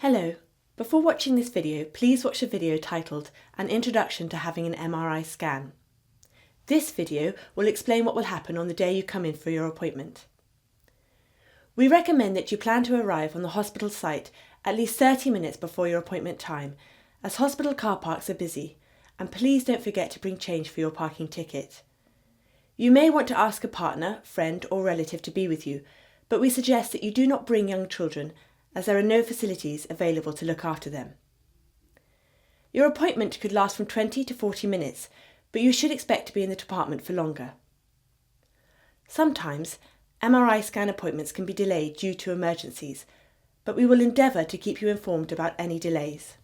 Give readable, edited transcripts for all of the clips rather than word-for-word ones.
Hello. Before watching this video, please watch the video titled An Introduction to Having an MRI Scan. This video will explain what will happen on the day you come in for your appointment. We recommend that you plan to arrive on the hospital site at least 30 minutes before your appointment time, as hospital car parks are busy, and please don't forget to bring change for your parking ticket. You may want to ask a partner, friend or relative to be with you, but we suggest that you do not bring young children, as there are no facilities available to look after them. Your appointment could last from 20 to 40 minutes, but you should expect to be in the department for longer. Sometimes, MRI scan appointments can be delayed due to emergencies, but we will endeavour to keep you informed about any delays.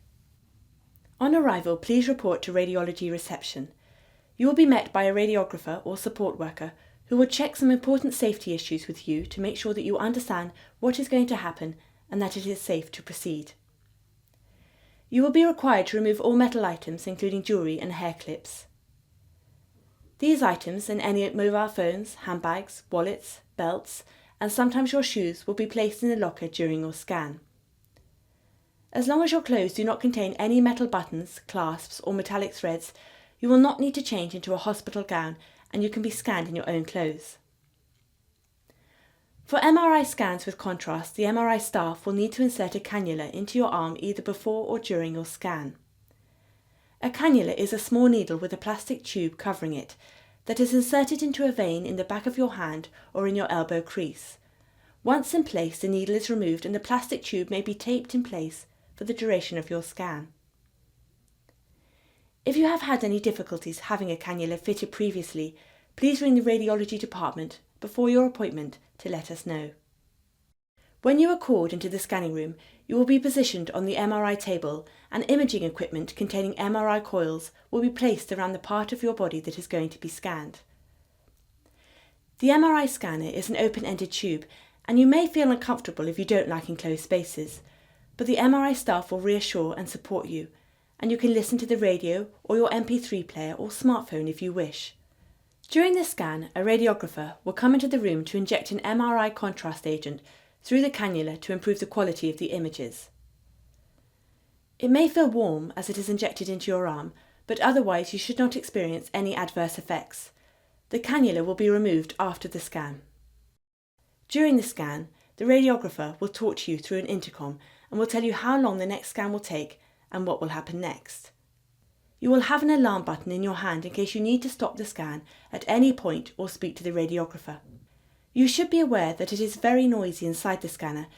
On arrival, please report to radiology reception. You will be met by a radiographer or support worker who will check some important safety issues with you to make sure that you understand what is going to happen and that it is safe to proceed. You will be required to remove all metal items, including jewellery and hair clips. These items and any mobile phones, handbags, wallets, belts, and sometimes your shoes will be placed in the locker during your scan. As long as your clothes do not contain any metal buttons, clasps, or metallic threads, you will not need to change into a hospital gown and you can be scanned in your own clothes. For MRI scans with contrast, the MRI staff will need to insert a cannula into your arm either before or during your scan. A cannula is a small needle with a plastic tube covering it that is inserted into a vein in the back of your hand or in your elbow crease. Once in place, the needle is removed and the plastic tube may be taped in place for the duration of your scan. If you have had any difficulties having a cannula fitted previously, please ring the radiology department before your appointment to let us know. When you are called into the scanning room, you will be positioned on the MRI table and imaging equipment containing MRI coils will be placed around the part of your body that is going to be scanned. The MRI scanner is an open-ended tube and you may feel uncomfortable if you don't like enclosed spaces, but the MRI staff will reassure and support you, and you can listen to the radio or your MP3 player or smartphone if you wish. During the scan, a radiographer will come into the room to inject an MRI contrast agent through the cannula to improve the quality of the images. It may feel warm as it is injected into your arm, but otherwise you should not experience any adverse effects. The cannula will be removed after the scan. During the scan, the radiographer will talk to you through an intercom and will tell you how long the next scan will take and what will happen next. You will have an alarm button in your hand in case you need to stop the scan at any point or speak to the radiographer. You should be aware that it is very noisy inside the scanner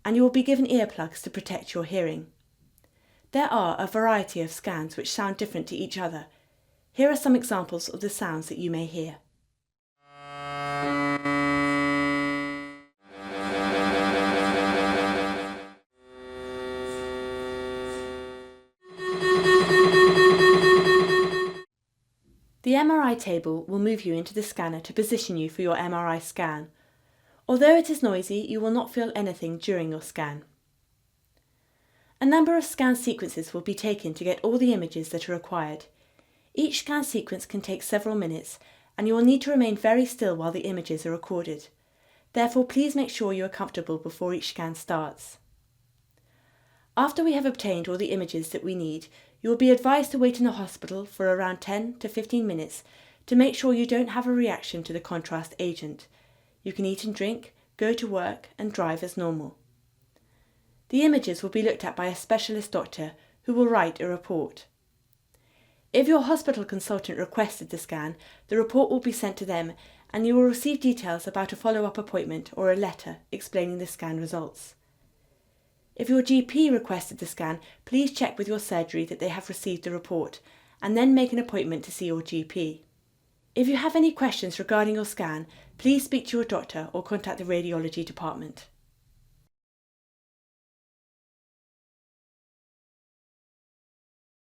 and you will be given earplugs to protect your hearing. There are a variety of scans which sound different to each other. Here are some examples of the sounds that you may hear. The MRI table will move you into the scanner to position you for your MRI scan. Although it is noisy, you will not feel anything during your scan. A number of scan sequences will be taken to get all the images that are required. Each scan sequence can take several minutes, and you will need to remain very still while the images are recorded. Therefore, please make sure you are comfortable before each scan starts. After we have obtained all the images that we need, you will be advised to wait in the hospital for around 10 to 15 minutes to make sure you don't have a reaction to the contrast agent. You can eat and drink, go to work and drive as normal. The images will be looked at by a specialist doctor who will write a report. If your hospital consultant requested the scan, the report will be sent to them and you will receive details about a follow-up appointment or a letter explaining the scan results. If your GP requested the scan, please check with your surgery that they have received the report and then make an appointment to see your GP. If you have any questions regarding your scan, please speak to your doctor or contact the radiology department.